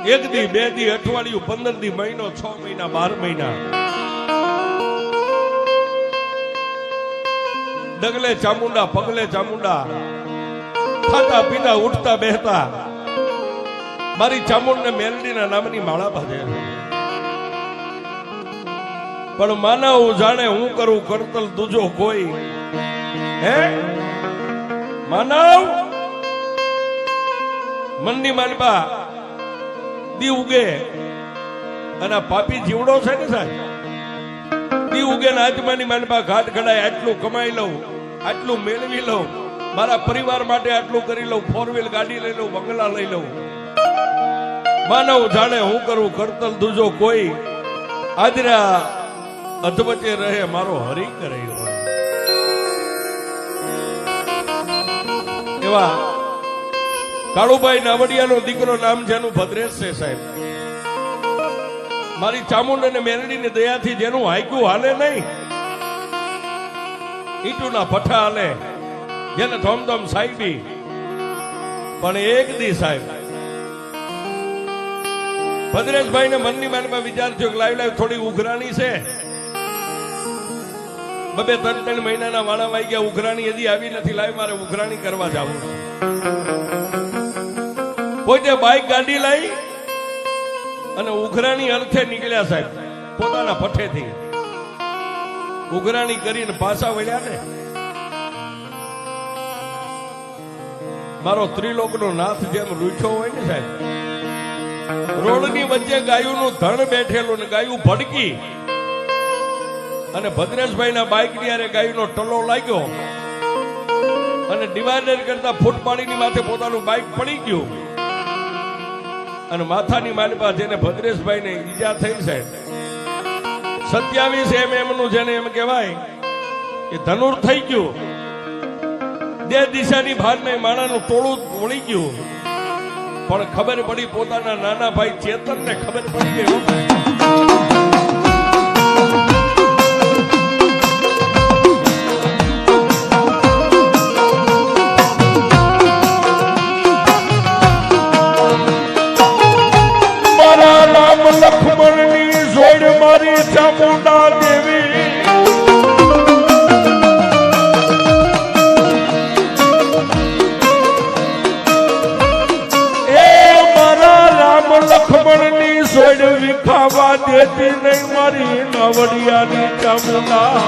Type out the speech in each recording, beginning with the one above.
એક દી, બે દી, અઠવાડિયું, 15 દી, મહિનો, 6 મહિના, 12 મહિના ડગલે ચામુંડા, પગલે ચામુંડા, ખાતા પીતા, ઉઠતા બેહતા મારી ચામુંડ ને મેલડીના નામની માળા બાંધે. પણ માનવ જાણે હું કરું કરતલ દૂજો કોઈ. હે માનવ મનની માનબા દી ઉગે અને પાપી જીવડો છે ને સાહેબ, દી ઉગે ને આજમાની માનબા ઘાટ ઘડાય, આટલું કમાઈ લઉં, આટલું મેળવી લઉં, મારા પરિવાર માટે આટલું કરી લઉં, 4 વ્હીલ ગાડી લઈ લઉં, બંગલા લઈ લઉં. માનવ જાણે હું કરું કરતલ દૂજો કોઈ. આજરા અધવચ્ચે રહે મારો હરી કરે. એવા કાળુભાઈ નાવડિયાનો દીકરો નામ જેનું ભદ્રેશ છે સાહેબ. મારી ચામુંડ અને મેરડીની દયાથી જેનું હાઈકું હાલે નહીં, ઈટુના ભઠ્ઠા હાલે, જેને ધોમધોમ સાહેબી. પણ એક દી સાહેબ ભદ્રેશભાઈ ને મનની માનમાં વિચાર થયો કે લાવ થોડી ઉઘરાણી છે. 2-3 મહિનાના વાળા વાઈ ગયા, ઉઘરાણી હજી આવી નથી, લાવ મારે ઉઘરાણી કરવા જવું. પોતે બાઇક ગાડી લાવી અને ઉઘરાણી અર્થે નીકળ્યા સાહેબ. પોતાના ભઠ્ઠેથી ઉઘરાણી કરીને પાછા વળ્યા ને, મારો ત્રિલોકનો નાથ જેમ રૂઠ્યો હોય ને સાહેબ, રોડની વચ્ચે ગાયુંનું ધણ બેઠેલું ને ગાયું ભડકી અને ભદ્રેશભાઈ ના બાઇક ની આરે ગાયુંનો ટલો લાગ્યો અને ડિવાઈડર કરતા ફૂટ પાણીની માથે પોતાનું બાઇક પડી ગયું અને માથાની માલપા જેને ભદ્રેશભાઈ ને ઈજા થઈ સાહેબ 27 mm નું જેને એમ કહેવાય કે ધનુર થઈ ગયું. 2 દિશાની ભાનમાં માણાનું ટોળું વળી ગયું. પણ ખબર પડી પોતાના નાના ભાઈ ચેતન ને ખબર પડી ગઈ. મારા રામ લક્ષ્મણની જોડ મારી ચામુંડા દેવી. લક્ષ્મણની સોડ વિખાવા દેતી નહીં મારી નાવડિયાની ચામુંડા.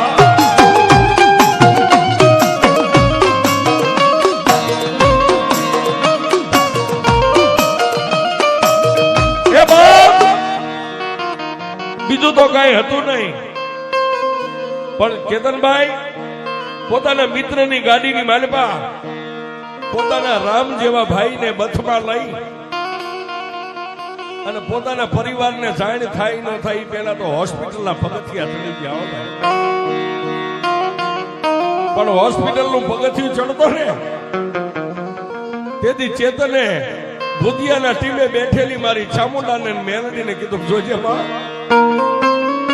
બીજું તો કઈ હતું નહીં, પણ કેતનભાઈ પોતાના મિત્રની ગાડીની માલપા પોતાના રામ જેવા ભાઈને બથમાં લઈ અને પોતાના પરિવારને જાણ થાય ન થાય પેલા તો હોસ્પિટલના પગથિયા ચડી ગયા હતા. પણ હોસ્પિટલનું પગથિયું ચડતો ને તેથી ચેતને ભુદિયાના ટીમે બેઠેલી મારી ચામુંડાને મેલડીને કીધું, જોજે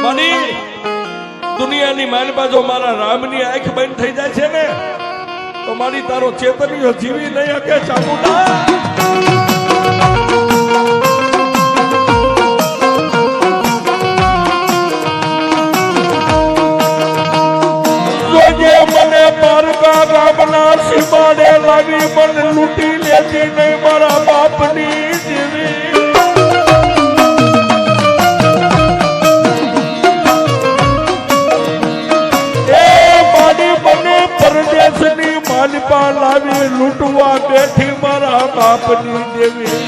મારી દુનિયાની માનબા જો મારા રામની આંખ બંધ થઈ જાય છે ને તો મારી તારો ચેતનીઓ જીવી નહીં શકે ચામુંડા. મને પારકા ગામના સીમાડે લાવી મને લૂંટી લેતી નહીં મારા બાપની દેવી. એ મારી મને પરદેશની માલપા લાવી લૂંટવા બેઠી મારા બાપની દેવી.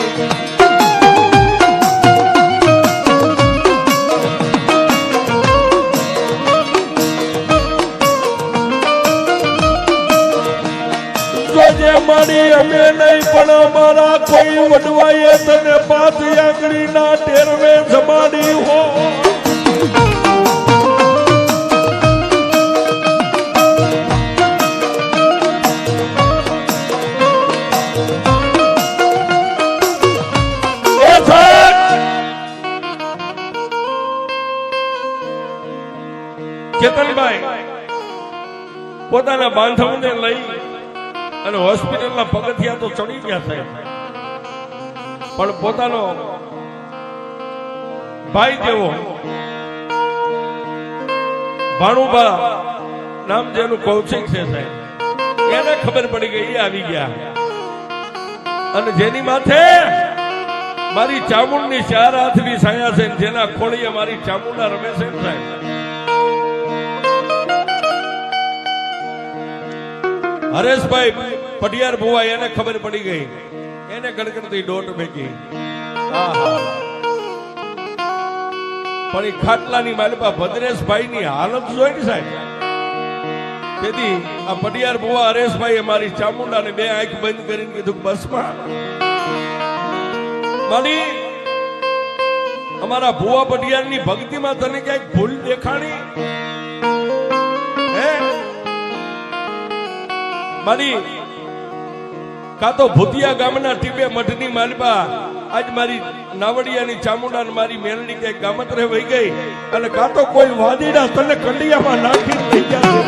મારી અમે નહીં પણ અમારા કોઈ વડવાએ તને 5 આંગળીના ટેરવે જમાડી હો. કેતનભાઈ પોતાના બાંધવને લઈ અને હોસ્પિટલના પગથિયા તો ચડી ગયા સાહેબ, પણ પોતાનો ભાઈ જેવો ભાણુબા નામ જેનું કૌશિક છે સાહેબ, એને ખબર પડી ગઈ, એ આવી ગયા. અને જેની માથે મારી ચામુંડની 4 હાથની છાયા છે, જેના ખોળીએ મારી ચામુંડા રમે છે સાહેબ. હરેશભાઈ પટિયાર ભુવા, એને ખબર પડી ગઈ, એને ગણગણતી દોટ ભેગી. પણ એ ખાટલાની માલિપા ભદ્રેશભાઈ ની હાલત જોઈ ને સાહેબ. તેથી આ પટિયાર ભુવા હરેશભાઈ મારી ચામુંડા ને 2 આંખ બંધ કરીને કીધું, બસમાં મારી અમારા ભુવા પટિયાર ની ભક્તિમાં તને ક્યાંક ભૂલ દેખાણી હે મારી? કા તો ભૂતિયા ગામના ટીબે મઠની માલિપા આજ મારી નાવડિયાની ચામુંડા ને મારી મેલડી કે ગામત્રે વહી ગઈ, અને કા તો કોઈ વાદીડા તને કંડિયામાં નાખી થઈ ગયા.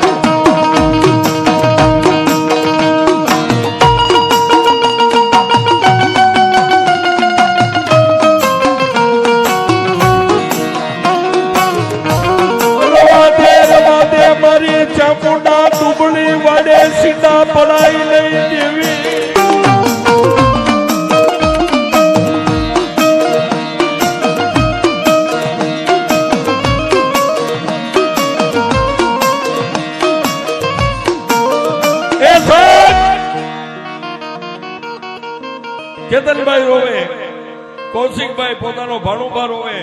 મારી ચામુંડા દુબળી વાડે સીધા પડાઈ લઈ દેવી. કેતનભાઈ રોવે, કૌશિકભાઈ પોતાનો ભાણુભા રોવે,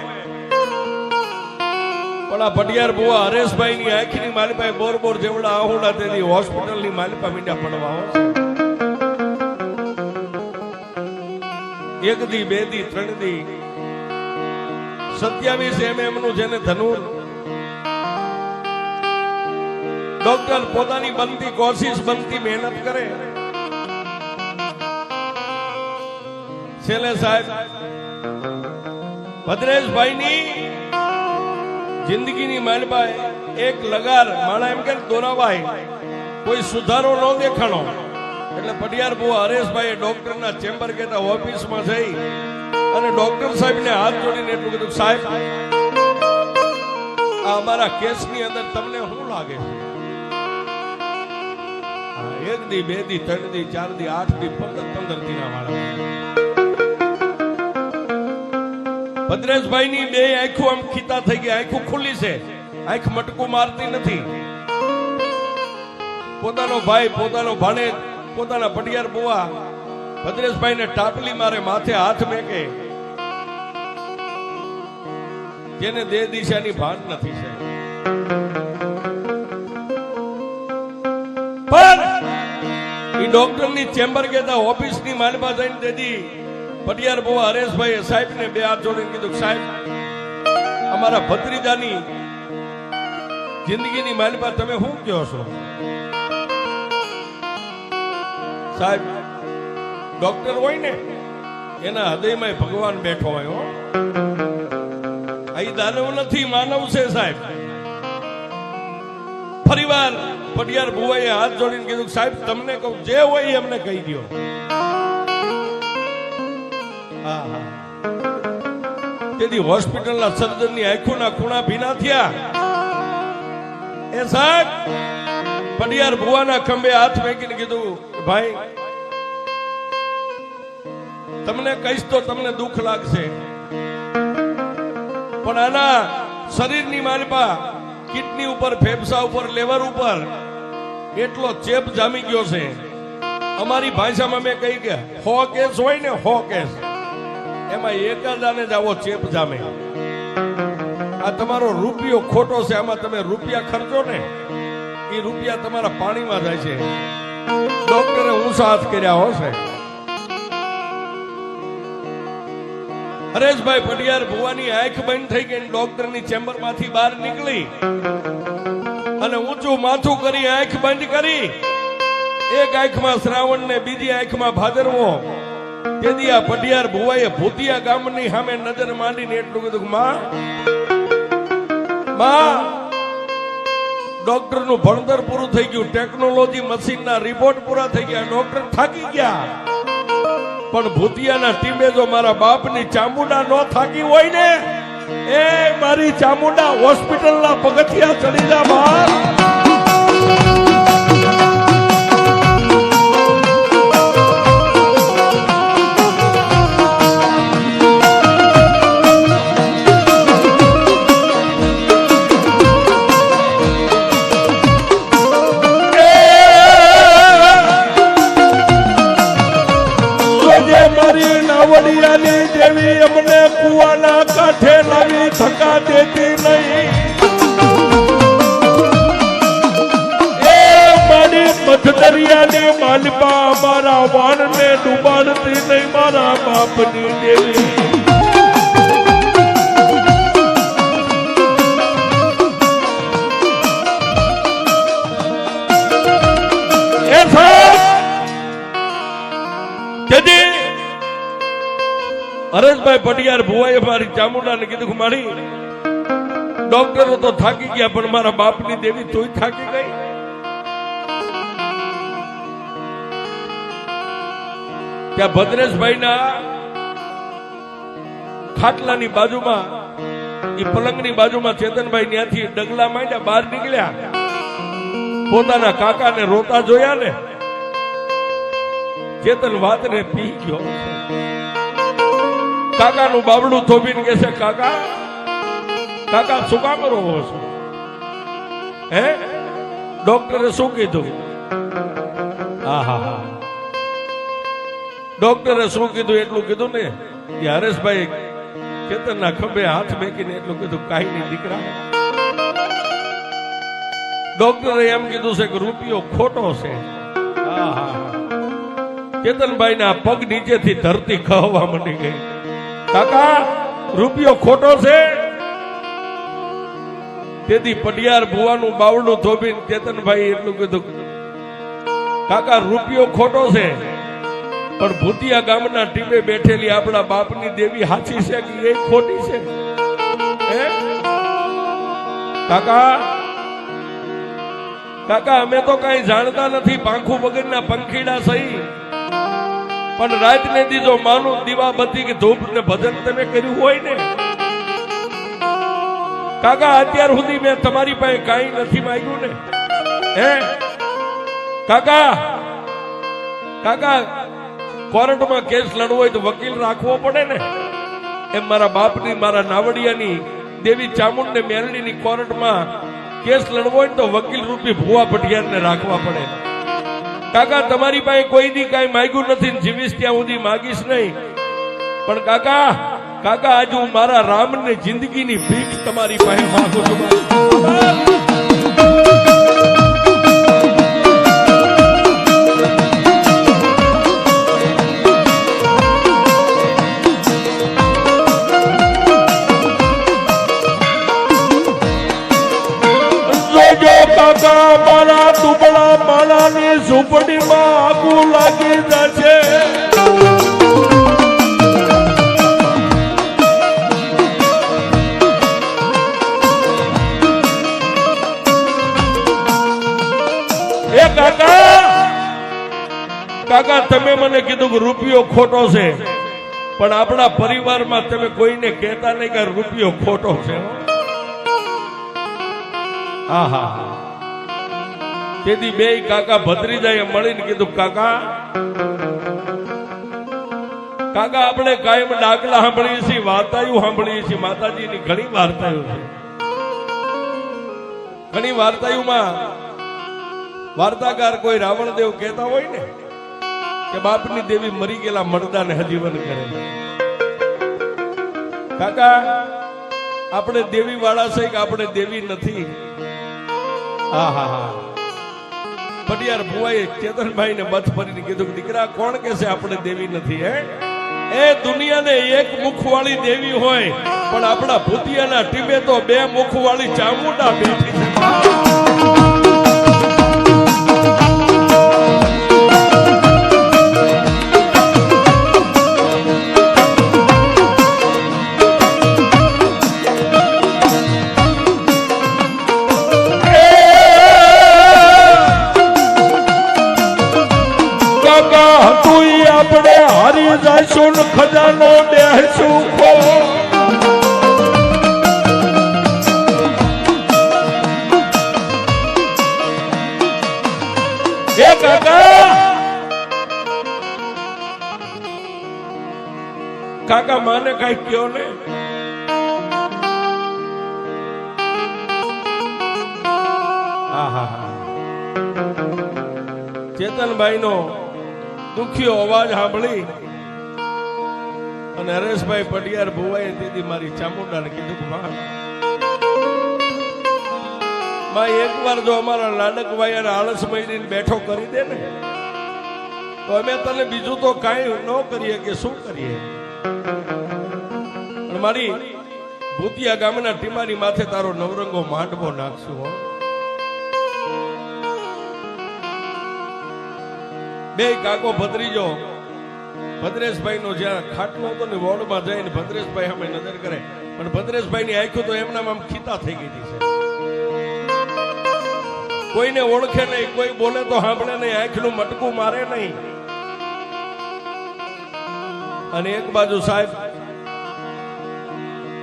પણ આ પટિયાર બુઆ હરેશભાઈ ની આંખની માલિપાએ બોર બોર જેવડા આહોડા તેની હોસ્પિટલ ની માલિપા મીંડા પડવા આવે. 1 દી 2 દી 3 દી 27 mm નું જેને ધનુર ડોક્ટર પોતાની બનતી કોશિશ બનતી મહેનત કરે. છેલ્લે સાહેબ ભદ્રેશભાઈ ની જિંદગીની માલબાઈ એક લગાર માણા એમ કે દોરાવાય, કોઈ સુધારો ન દેખાણો. એટલે પટિયાર બુઆ હરેશભાઈ ડોક્ટરના ચેમ્બર કેતા ઓફિસમાં જઈ અને ડોક્ટર સાહેબને હાથ જોડીને એટલું કીધું, સાહેબ આ અમારા કેસની અંદર તમને શું લાગે છે? 1 દી 2 દી 3 દી 4 દી 8 દી 15 દીના વાળા. ભદ્રેશભાઈ ની 2 આંખો આમ ખીતા થઈ ગઈ, આંખો ખુલ્લી છે, આંખ મટકું મારતી નથી. પોતાનો ભાઈ, પોતાનો ભાણેજ, પોતાના પટિયાર બુઆ ભદ્રેશભાઈ ને ટાપલી મારે, માથે હાથ મેકે, જેને 2 દિશાની ભાન નથી છે. પણ એ ડોક્ટર ની ચેમ્બર કેતા ઓફિસ ની માલબા જઈને દેદી પટિયાર બુઆ હરેશભાઈ સાહેબ ને 2 હાથ જોડીને કીધું, સાહેબ અમારા ભત્રીજાની જિંદગીની માલિપા તમે શું કહો છો? સાહેબ ડોક્ટર હોય ને એના હૃદયમાં ભગવાન બેઠો હોય. અહીં દાનવ નથી, માનવ છે સાહેબ. ફરીવાર પટિયાર બુઆએ હાથ જોડીને કીધું, સાહેબ તમને કહું જે હોય એમને કહી દો. તેથી હોસ્પિટલના સર્જનની આંખોના ખૂણા ભીના થયા. એ સાહેબ પટિયાર ભુવાના ખંભે હાથ મેકીને કીધું, ભાઈ તમને કહીશ તો તમને દુઃખ લાગશે, પણ આના શરીરની માલિપા કિડની ઉપર, ફેફસા ઉપર, લેવર ઉપર એટલો ચેપ જામી ગયો છે. અમારી ભાષામાં મેં કહી ગયા 100 કેસ હોય ને 100 કેસ, એમાં એકાદાને જ આવો ચેપ જામે. આ તમારો રૂપિયો ખોટો છે, આમાં તમે રૂપિયા ખર્ચો ને એ રૂપિયા તમારા પાણીમાં જાય છે. ડોક્ટરે ઊંચા હાથ કર્યા હશે. હરેશભાઈ પટિયાર ભુવાની આંખ બંધ થઈ ગઈ, ડોક્ટરની ચેમ્બર માંથી બહાર નીકળી અને ઊંચું માથું કરી આંખ બંધ કરી. એક આંખમાં શ્રાવણ ને બીજી આંખમાં ભાદરવો. તેથી આ પટિયાર ભુવાએ ભૂતિયા ગામની સામે નજર માંડીને એટલું કીધું, માં ડોક્ટર નું ભણતર પૂરું થઈ ગયું, ટેકનોલોજી મશીનના રિપોર્ટ પૂરા થઈ ગયા, ડોક્ટર થાકી ગયા, પણ ભૂતિયાના ટીમે જો મારા બાપની ચામુંડા ન થાકી હોય ને એ મારી ચામુંડા હોસ્પિટલના પગથિયા ચડી જા બહાર. નાવડિયાની દેવી અમને કુવાના કાંઠે લાવી થકા દેતી નહીં. એ મારી મધદરિયાની માલપા અમારા વાણને ડૂબાડતી નહીં મારા બાપની દેવી. એ સાહેબ હરેશભાઈ પટિયાર ભુવાએ મારી ચામુંડાને કીધું કે મારી ડોક્ટરો તો થાકી ગયા પણ મારા બાપની દેવી તોય થાકી ગઈ. ત્યાં ભદ્રેશભાઈના ખાટલાની બાજુમાં એ પલંગની બાજુમાં ચેતનભાઈ ત્યાંથી ડગલા માંડ્યા બહાર નીકળ્યા. પોતાના કાકાને રોતા જોયા ને ચેતન વાતને પી ગયો. કાકાનું બાબડું થોભીને કહે છે કાકા કાકા શું કામ રોવો છો? હે ડોક્ટરે શું કીધું? આહા ડોક્ટરે શું કીધું એટલું કીધું ને કે હરેશભાઈ ચેતનના ખભે હાથ મેકીને એટલું કીધું કાંઈ નહીં દીકરા. ડોક્ટરે એમ કીધું છે કે રૂપિયો ખોટો છે. આહા ચેતનભાઈના પગ નીચેથી ધરતી ખહવા માંડી ગઈ. કાકા રૂપિયો ખોટો છે. તેથી પટિયાર ભુવાનું બાવડું થોભીને ચેતનભાઈ એટલું કીધું કાકા રૂપિયો ખોટો છે પણ ભૂતિયા ગામના ટીમે બેઠેલી આપણા બાપની દેવી હાચી છે કે એ ખોટી છે? કાકા કાકા અમે તો કઈ જાણતા નથી, પાંખું વગરના પંખીડા સહી, પણ રાત ને દીજો માનું દીવાબત્તી કે ધૂપ ને ભજન તમે કર્યું હોય ને કાકા અત્યાર સુધી મેં તમારી પાસે કઈ નથી માંગ્યું ને. હે કાકા કાકા કોર્ટમાં કેસ લડવો હોય તો વકીલ રાખવો પડે ને. એમ મારા બાપની મારા નાવડિયાની દેવી ચામુંડ ને મેરડીની કોર્ટમાં કેસ લડવો હોય તો વકીલ રૂપી ભુવા પટિયારને રાખવા પડે. કાકા તમારી પાસે કોઈ દી કઈ માંગ્યું નથી, જીવીશ ત્યાં સુધી માગીશ નહીં, પણ કાકા કાકા આજે હું મારા રામને જિંદગીની ભીખ તમારી પાસે માંગુ છું. કાકા મારા દુબળા માળાની ઝૂંપડીમાં આગું લાગી જશે. એ કાકા કાકા તમે મને કીધું કે રૂપિયો ખોટો છે, પણ આપણા પરિવારમાં તમે કોઈને કહેતા નહીં કે રૂપિયો ખોટો છે. આહા તેથી બે કાકા ભત્રીજાએ મળીને કીધું કાકા કાકા આપણે કાયમ ડાકલા સાંભળીએ છીએ, વાર્તાઓ સાંભળીએ છીએ, માતાજીની ઘણી વાર્તાઓ છે. ઘણી વાર્તાઓમાં વાર્તાકાર કોઈ રાવણદેવ કહેતા હોય ને કે બાપની દેવી મરી ગયેલા મરદાને હજીવન કરે. કાકા આપણે દેવી વાળા છે કે આપણે દેવી નથી? આહા પટિયાર ભુવાએ ચેતનભાઈ ને બચ ફરીને કીધું કે દીકરા કોણ કે છે આપણે દેવી નથી? હે એ દુનિયાને એક મુખ વાળી દેવી હોય, પણ આપણા ભૂતિયાના ટીમે તો બે મુખ વાળી ચામુંડા બેઠી છે. આપણે હારી જઈશું, ખજાનો બેસું ખો માને કઈ કયો ને. ચેતનભાઈ નો દુખિયો અવાજ સાંભળી અને હરેશભાઈ પટિયાર ભુવાએ દીદી મારી ચામુંડાને કીધું કે માં એકવાર જો અમારા લાડકભાઈ અને આળસ મહિને બેઠો કરી દે ને તો અમે તને બીજું તો કાંઈ ન કરીએ કે શું કરીએ. મારી ભૂતિયા ગામના ટીમારી માથે તારો નવરંગો માંડવો નાખશું હો. બે કાકો ભત્રીજો ભદ્રેશભાઈ નો જ્યાં ખાટલો હતો ને વોર્ડમાં જઈને ભદ્રેશભાઈ સામે નજર કરે પણ ભદ્રેશભાઈ ની આંખો તો એમના આમ ખીતા થઈ ગઈ છે. કોઈને ઓળખે નહીં, કોઈ બોલે તો સાંભળે નહીં, આંખનું મટકું મારે નહીં. અને એક બાજુ સાહેબ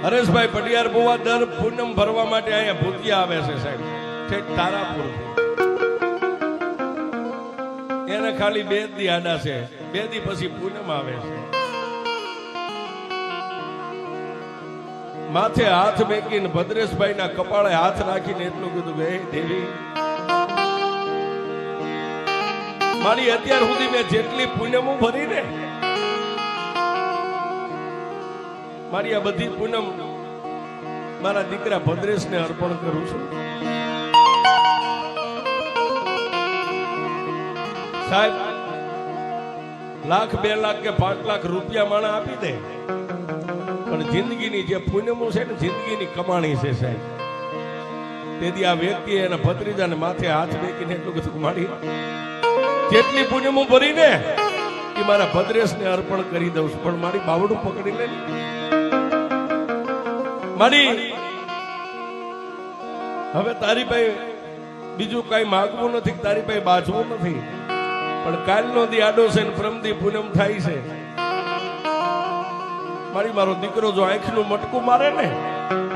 હરેશભાઈ પટિયાર બુવા દર પૂનમ ભરવા માટે અહીંયા ભૂતિયા આવે છે સાહેબ, ઠેક તારાપુર. એને ખાલી 2 દી આડા છે, 2 દી પછી પૂનમ આવે છે. માથે હાથ મેકીને ભદ્રેશભાઈ ના કપાળે હાથ રાખીને એટલું કીધું કે હે દેવી, મારી અત્યાર સુધી મેં જેટલી પૂનમો ભરી ને મારી આ બધી પૂનમ મારા દીકરા ભદ્રેશને અર્પણ કરું છું. સાહેબ લાખ 2 લાખ કે 5 લાખ રૂપિયા માણા આપી દે પણ જિંદગીની જે પૂનમો છે ને જિંદગીની કમાણી છે સાહેબ. તેથી આ વ્યક્તિ એના ભત્રીજાને માથે હાથ મેકીને એટલું કીધું મારી જેટલી પૂનમો ભરીને એ મારા ભદ્રેશને અર્પણ કરી દઉં છું, પણ મારી બાવડું પકડી લે. મારી હવે તારી પાસે બીજું કઈ માગવું નથી, તારી પાસે બાજવું નથી, પણ કાલનો દી આડો છે ને પ્રમદી પૂનમ થાય છે. મારી મારો દીકરો જો આંખનું મટકું મારે ને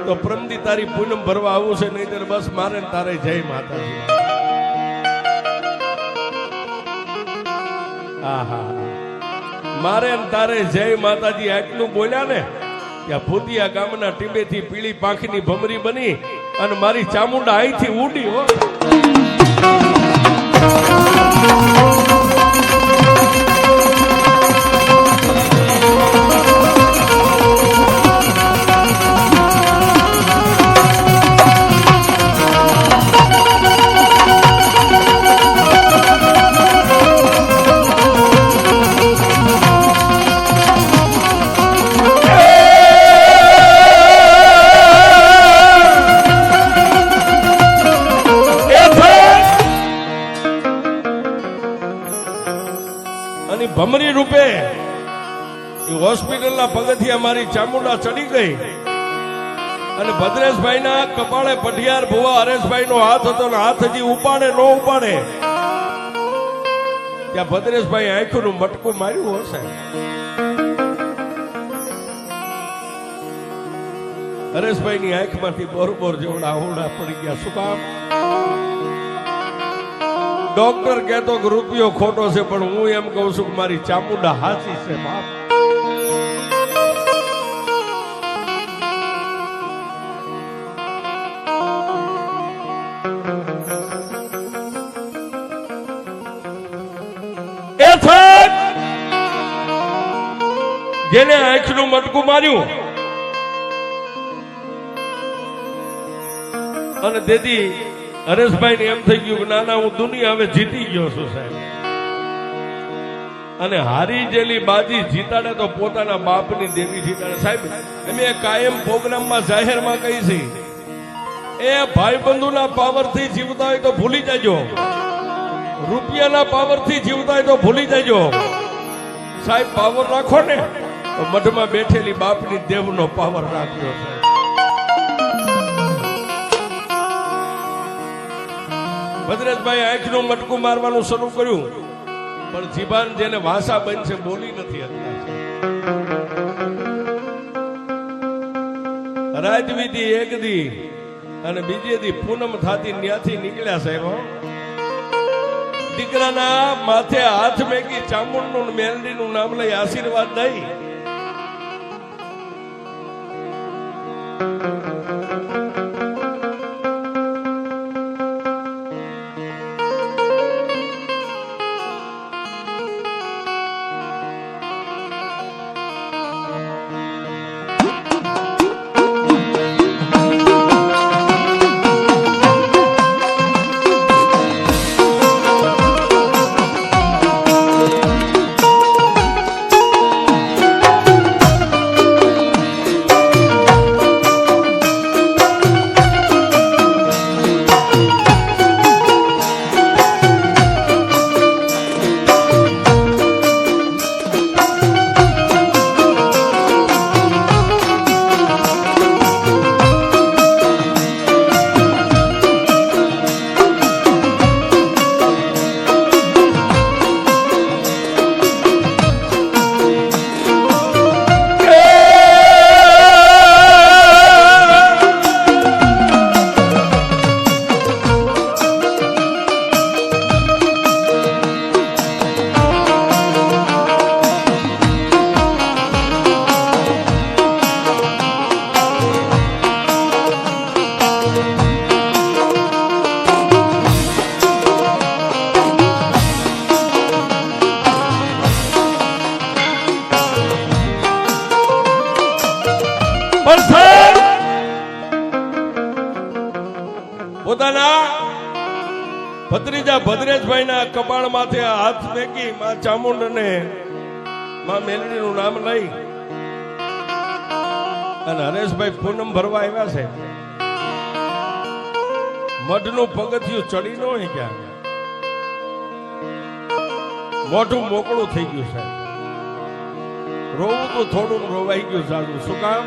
તો પ્રમદી તારી પૂનમ ભરવા આવું છે, નહીં બસ મારે ને તારે જય માતાજી. મારે ને તારે જય માતાજી આટલું બોલ્યા ને ત્યાં ભૂતિયા ગામના ટીબેથી પીળી પાંખની ભમરી બની અને મારી ચામુંડા અહીંથી ઉડી હો. ભમરી રૂપે હોસ્પિટલના પગથિયા મારી ચામુંડા ચડી ગઈ અને ભદ્રેશભાઈ ના કપાળે પઢિયાર ભુવા હરેશભાઈ નો હાથ હતો ને હાથ હજી ઉપાડે ન ઉપાડે ત્યાં ભદ્રેશભાઈ આંખનું મટકું માર્યું હશે. હરેશભાઈ ની આંખમાંથી બોરબોર જેવડા હોડા પડી ગયા. શું કામ? ડોક્ટર કહેતો કે રૂપિયો ખોટો છે, પણ હું એમ કહું છું કે મારી ચામુંડા હાચી છે બાપ. જેને આંખનું મટકું માર્યું અને તેથી હરેશભાઈ ને એમ થઈ ગયું કે ના હું દુનિયા હવે જીતી ગયો છું સાહેબ. અને હારી જેલી બાજી જીતાડે તો પોતાના બાપની દેવી જીતાડે સાહેબ. અમે કાયમ પ્રોગ્રામમાં જાહેરમાં કહી છે એ ભાઈબંધુના પાવરથી જીવતા હોય તો ભૂલી જાજો, રૂપિયાના પાવરથી જીવતા હોય તો ભૂલી જાજો સાહેબ. પાવર રાખો ને તો મઢમાં બેઠેલી બાપની દેવનો પાવર રાખ્યો છે. ભદ્રેશભાઈ આંખનું મટકું મારવાનું શરૂ કર્યું પણ જીભાન જેને ભાષા બનશે બોલી નથી હતા. રાજવીથી એક દી અને બીજે દી પૂનમ થાતી ન્યાથી નીકળ્યા સાહેબ. દીકરાના માથે હાથ મેકી ચામુંડનું મેલડીનું નામ લઈ આશીર્વાદ દઈ પોતાના ભત્રીજા ભદ્રેશભાઈના કપાળ માથે હાથ ફેંકી માં ચામુંડને માં મેલડીનું નામ લઈ અને હરેશભાઈ પૂનમ ભરવા આવ્યા છે. મઢનું પગથિયું ચડી ન હોય ક્યાં મોઢું મોકળું થઈ ગયું છે. રોવું તો થોડું રોવાઈ ગયું સારું. શું કામ?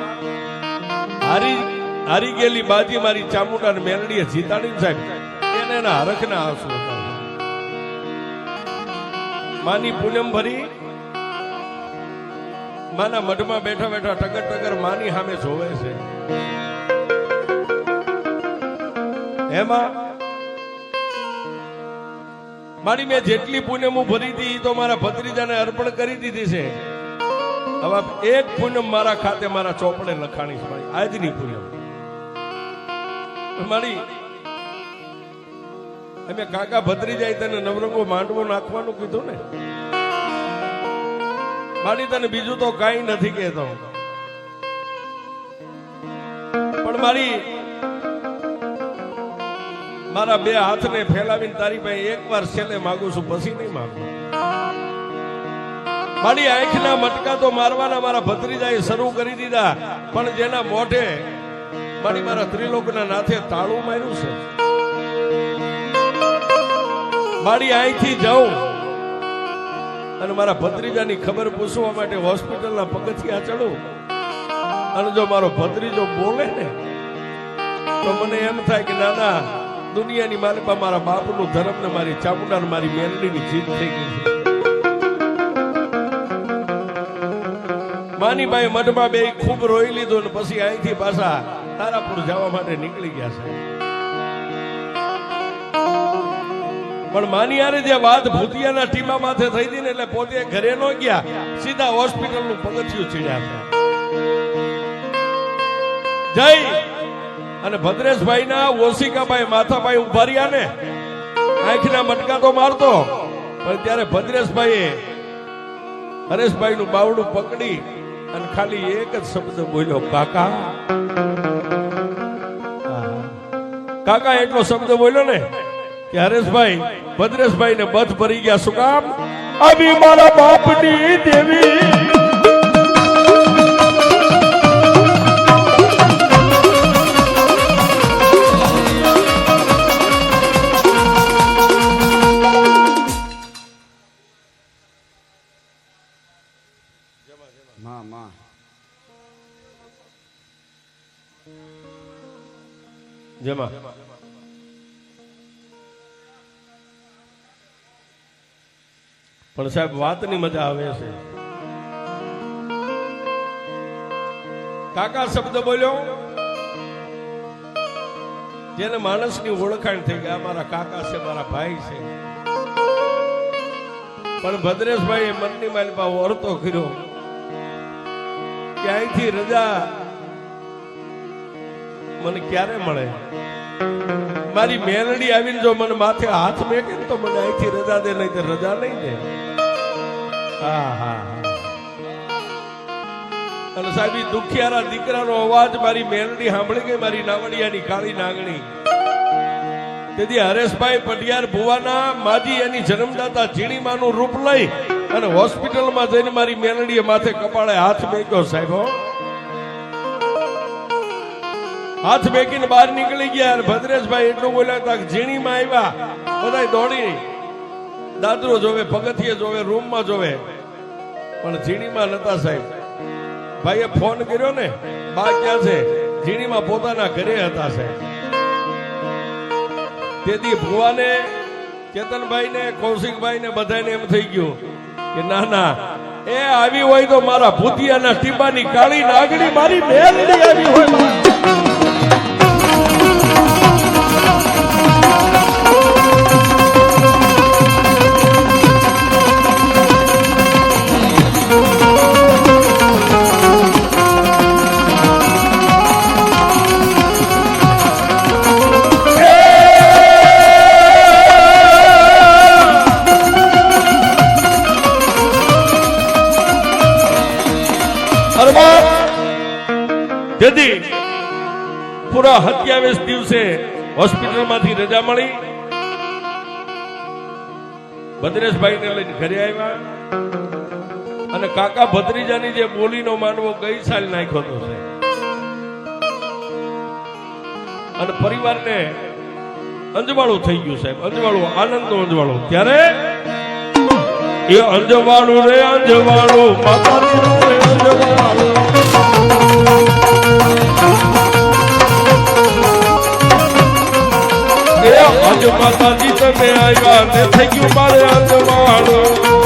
હારી ગયેલી બાજી મારી ચામુંડા મેલડીએ જીતાડી સાહેબ એને એના હરખના આંસુ હતા. માની પૂનમ ભરી માના મઢમાં બેઠા બેઠા ટગર ટગર માની સામે જોવે છે. એમાં મારી મેં જેટલી પૂનમ ભરી હતી તો મારા ભત્રીજાને અર્પણ કરી દીધી છે. હવે એક પૂનમ મારા ખાતે મારા ચોપડે લખાણી છે. મારી આજની પૂનમ મારી અમે કાકા ભત્રીજાએ તને નવરંગો માંડવો નાખવાનું કીધું ને. મારી તને બીજું તો કઈ નથી કહેતો, પણ મારા બે હાથને ફેલાવીને તારી પાસે એકવાર છેલ્લે માંગુ છું, પછી નહીં માંગુ. મારી આંખના મટકા તો મારવાના મારા ભત્રીજાએ શરૂ કરી દીધા, પણ જેના મોઢે મારા ત્રિલોકના નાથે તાળું માર્યું છે. મારી અહીંથી જાઉં અને મારા ભત્રીજાની ખબર પૂછવા માટે હોસ્પિટલના પગથિયા ચડું અને જો મારો ભત્રીજો બોલે ને તો મને એમ થાય કે નાના દુનિયાની માલિપા મારા બાપનું ધર્મ ને મારી ચામુંડા ને મારી મેલડીની જીત થઈ ગઈ છે. માની બાઈ મઢમાં બે ખૂબ રોઈ લીધું ને પછી અહીંથી પાછા તારાપુર જવા માટે નીકળી ગયા છે. પણ માની યારે જે વાત ભૂતિયાના ટીમા માથે થઈ હતી ને એટલે પોતે ઘરે ન ગયા, સીધા હોસ્પિટલનું પગથિયું ચડ્યા હતા. જય અને ભદ્રેશભાઈ ના ઓશિકાભાઈ માથાભાઈ ઉભા રહ્યા ને આંખના મટકા તો મારતો, પણ ત્યારે ભદ્રેશભાઈએ હરેશભાઈ નું બાવડું પકડી અને ખાલી એક જ શબ્દ બોલ્યો, કાકા. કાકા એટલો શબ્દ બોલ્યો ને કે હરેશભાઈ ભદ્રેશભાઈ ને બધ ભરી ગયા. શું કામ? આવી મારા બાપની દેવી જેમાં પણ સાહેબ વાતની મજા આવે છે. કાકા શબ્દ બોલ્યો જેને માણસની ઓળખાણ થઈ ગઈ, મારા કાકા છે, મારા ભાઈ છે. પણ ભદ્રેશભાઈ મનની માલિપા વર્તો કર્યો કે અહીંથી રજા મને ક્યારે મળે? મારી મેલડી આવીને જો મને માથે હાથ મેકે ને તો મને અહીંથી રજા દે, નહીં તો રજા નહીં દે. હા હા. અને સાહેબ દુખિયારા દીકરાનો અવાજ મારી મેલડી સાંભળી ગઈ, મારી નાવડિયાની કાળી નાગણી. તેથી હરેશભાઈ પટિયાર ભુવાના માજી એની જન્મદાતા ઝીણીમાનું રૂપ લઈ અને હોસ્પિટલમાં જઈને મારી મેલડીએ માથે કપાળે હાથ મેક્યો સાહેબ. હાથ મેકીને બહાર નીકળી ગયા. ભદ્રેશભાઈ એટલું બોલ્યા હતા કે ઝીણીમાં આવ્યા, બધા દોડી દાદરો જોવે, પગથિયે જોવે, રૂમમાં જોવે, પણ ઝીણીમાં નતા સાહેબ. ભાઈએ ફોન કર્યો ને, બા ક્યાં છે? ઝીણીમાં પોતાના ઘરે હતા સાહેબ. તેથી ભુવાને, ચેતનભાઈ ને, કૌશિકભાઈ ને બધાને એમ થઈ ગયું કે ના ના, એ આવી હોય તો મારા ભૂતિયાના ટીપાની કાળી નાગણી મારી મેલડી આવી હોય. તેથી પૂરા 27 દિવસે હોસ્પિટલમાંથી રજા મળી. ભદ્રેશભાઈને લઈને ઘરે આવ્યા અને કાકા ભત્રીજાની જે બોલીનો માનવો ગઈ સાલ નાખ્યો હતો છે. અને પરિવારને અંજવાળું થઈ ગયું સાહેબ, અંજવાળું, આનંદનું અંજવાળું. ત્યારે એ અંજવાળું રે અંજવાળું, માતાજીનું રે અંજવાળું. અંજ માતાજી તમે આવ્યા ને થઈ ગયું મારે અંજવાળું.